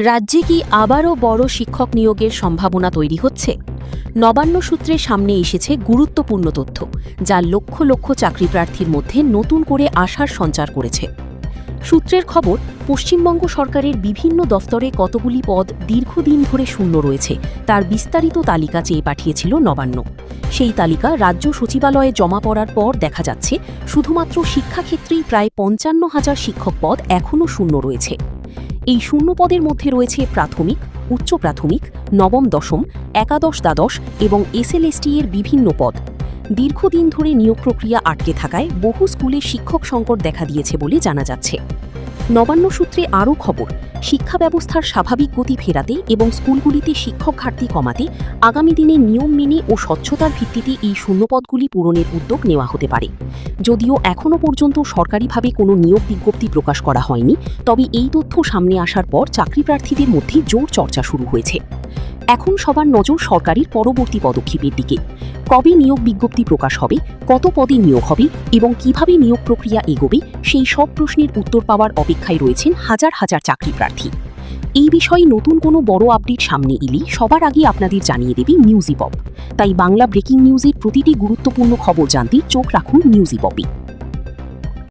রাজ্যে কি আবারও বড় শিক্ষক নিয়োগের সম্ভাবনা তৈরি হচ্ছে? নবান্ন সূত্রে সামনে এসেছে গুরুত্বপূর্ণ তথ্য, যা লক্ষ লক্ষ চাকরিপ্রার্থীর মধ্যে নতুন করে আশার সঞ্চার করেছে। সূত্রের খবর, পশ্চিমবঙ্গ সরকারের বিভিন্ন দফতরে কতগুলি পদ দীর্ঘদিন ধরে শূন্য রয়েছে তার বিস্তারিত তালিকা চেয়ে পাঠিয়েছিল নবান্ন। সেই তালিকা রাজ্য সচিবালয়ে জমা পড়ার পর দেখা যাচ্ছে শুধুমাত্র শিক্ষাক্ষেত্রেই প্রায় ৫৫,০০০ শিক্ষক পদ এখনও শূন্য রয়েছে। এই শূন্য পদের মধ্যে রয়েছে প্রাথমিক, উচ্চ প্রাথমিক, নবম দশম, একাদশ দ্বাদশ এবং এসএলএসটি এর বিভিন্ন পদ। দীর্ঘদিন ধরে নিয়োগ প্রক্রিয়া আটকে থাকায় বহু স্কুলে শিক্ষক সংকট দেখা দিয়েছে বলে জানা যাচ্ছে। নবান্ন সূত্রে আরও খবর, শিক্ষা ব্যবস্থার স্বাভাবিক গতি ফেরাতে এবং স্কুলগুলিতে শিক্ষক ঘাটতি কমাতে আগামী দিনে নিয়ম মেনে ও স্বচ্ছতার ভিত্তিতে এই শূন্যপদগুলি পূরণের উদ্যোগ নেওয়া হতে পারে। যদিও এখনও পর্যন্ত সরকারিভাবে কোনো নিয়োগ বিজ্ঞপ্তি প্রকাশ করা হয়নি, তবে এই তথ্য সামনে আসার পর চাকরিপ্রার্থীদের মধ্যে জোর চর্চা শুরু হয়েছে। এখন সবার নজর সরকারের পরবর্তী পদক্ষেপের দিকে। কবে নিয়োগ বিজ্ঞপ্তি প্রকাশ হবে, কত পদে নিয়োগ হবে এবং কিভাবে নিয়োগ প্রক্রিয়া এগোবে, সেই সব প্রশ্নের উত্তর পাওয়ার অপেক্ষায় রয়েছেন হাজার হাজার চাকরিপ্রার্থী। এই বিষয়ে নতুন কোনো বড় আপডেট সামনে এলেই সবার আগে আপনাদের জানিয়ে দেবে নিউজ ইপপ। তাই বাংলা ব্রেকিং নিউজের প্রতিটি গুরুত্বপূর্ণ খবর জানতে চোখ রাখুন নিউজ ইপপে।